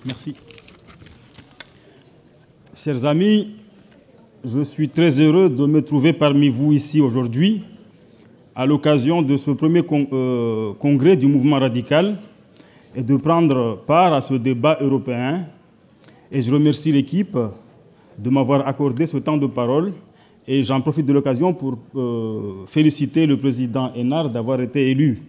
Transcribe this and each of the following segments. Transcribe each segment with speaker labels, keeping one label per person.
Speaker 1: Merci. Chers amis, je suis très heureux de me trouver parmi vous ici aujourd'hui à l'occasion de ce premier congrès du mouvement radical et de prendre part à ce débat européen. Et je remercie l'équipe de m'avoir accordé ce temps de parole. Et j'en profite de l'occasion pour féliciter le président Hénard d'avoir été élu.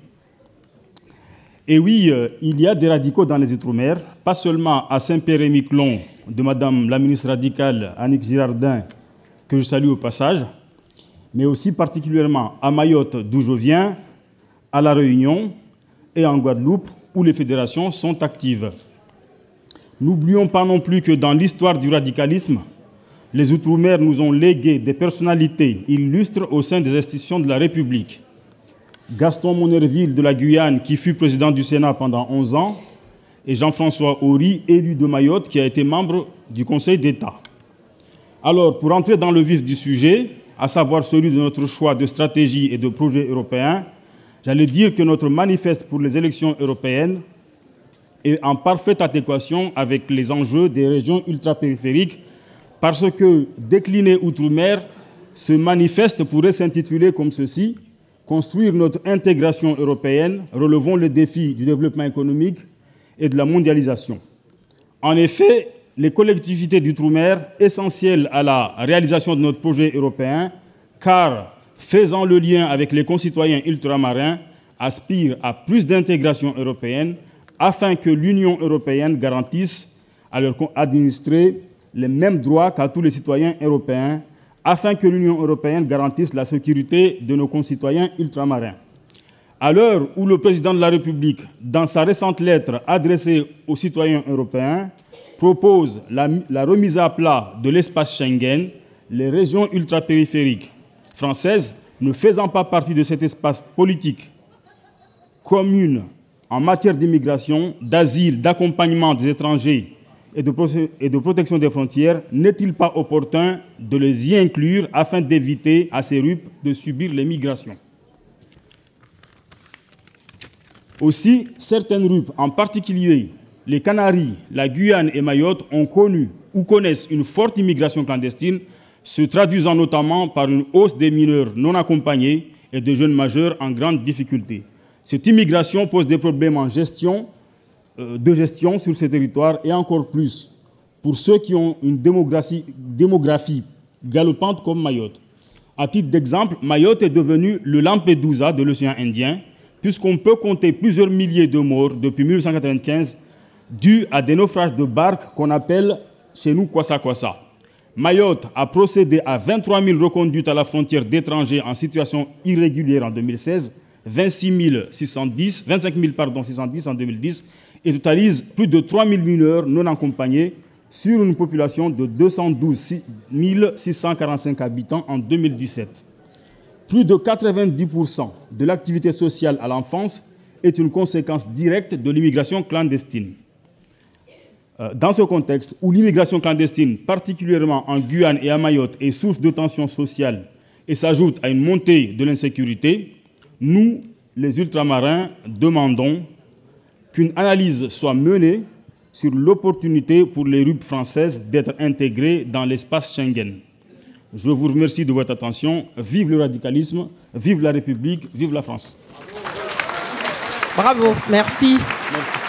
Speaker 1: Et oui, il y a des radicaux dans les Outre-mer, pas seulement à Saint-Pierre-et-Miquelon de Madame la ministre radicale Annick Girardin, que je salue au passage, mais aussi particulièrement à Mayotte, d'où je viens, à La Réunion et en Guadeloupe, où les fédérations sont actives. N'oublions pas non plus que dans l'histoire du radicalisme, les Outre-mer nous ont légué des personnalités illustres au sein des institutions de la République. Gaston Monnerville de la Guyane, qui fut président du Sénat pendant 11 ans, et Jean-François Horry, élu de Mayotte, qui a été membre du Conseil d'État. Alors, pour entrer dans le vif du sujet, à savoir celui de notre choix de stratégie et de projet européen, j'allais dire que notre manifeste pour les élections européennes est en parfaite adéquation avec les enjeux des régions ultrapériphériques, parce que, décliné outre-mer, ce manifeste pourrait s'intituler comme ceci: construire notre intégration européenne, relevons les défis du développement économique et de la mondialisation. En effet, les collectivités d'outre-mer, essentielles à la réalisation de notre projet européen, car, faisant le lien avec les concitoyens ultramarins, aspirent à plus d'intégration européenne afin que l'Union européenne garantisse à leurs administrés les mêmes droits qu'à tous les citoyens européens, afin que l'Union européenne garantisse la sécurité de nos concitoyens ultramarins. À l'heure où le président de la République, dans sa récente lettre adressée aux citoyens européens, propose la remise à plat de l'espace Schengen, les régions ultrapériphériques françaises, ne faisant pas partie de cet espace politique commune en matière d'immigration, d'asile, d'accompagnement des étrangers et de protection des frontières, n'est-il pas opportun de les y inclure afin d'éviter à ces RUP de subir les migrations? Aussi, certaines RUP, en particulier les Canaries, la Guyane et Mayotte, ont connu ou connaissent une forte immigration clandestine, se traduisant notamment par une hausse des mineurs non accompagnés et de jeunes majeurs en grande difficulté. Cette immigration pose des problèmes de gestion sur ces territoires et encore plus pour ceux qui ont une démographie galopante comme Mayotte. À titre d'exemple, Mayotte est devenue le Lampedusa de l'océan Indien, puisqu'on peut compter plusieurs milliers de morts depuis 1895 dus à des naufrages de barques qu'on appelle chez nous Kwassa-Kwassa. Mayotte a procédé à 23 000 reconduites à la frontière d'étrangers en situation irrégulière en 2016, 25 610 en 2010, et totalise plus de 3 000 mineurs non accompagnés sur une population de 212 645 habitants en 2017. Plus de 90% de l'activité sociale à l'enfance est une conséquence directe de l'immigration clandestine. Dans ce contexte où l'immigration clandestine, particulièrement en Guyane et à Mayotte, est source de tensions sociales et s'ajoute à une montée de l'insécurité, nous, les ultramarins, demandons qu'une analyse soit menée sur l'opportunité pour les RUP françaises d'être intégrées dans l'espace Schengen. Je vous remercie de votre attention. Vive le radicalisme, vive la République, vive la France.
Speaker 2: Bravo, merci.
Speaker 1: Merci.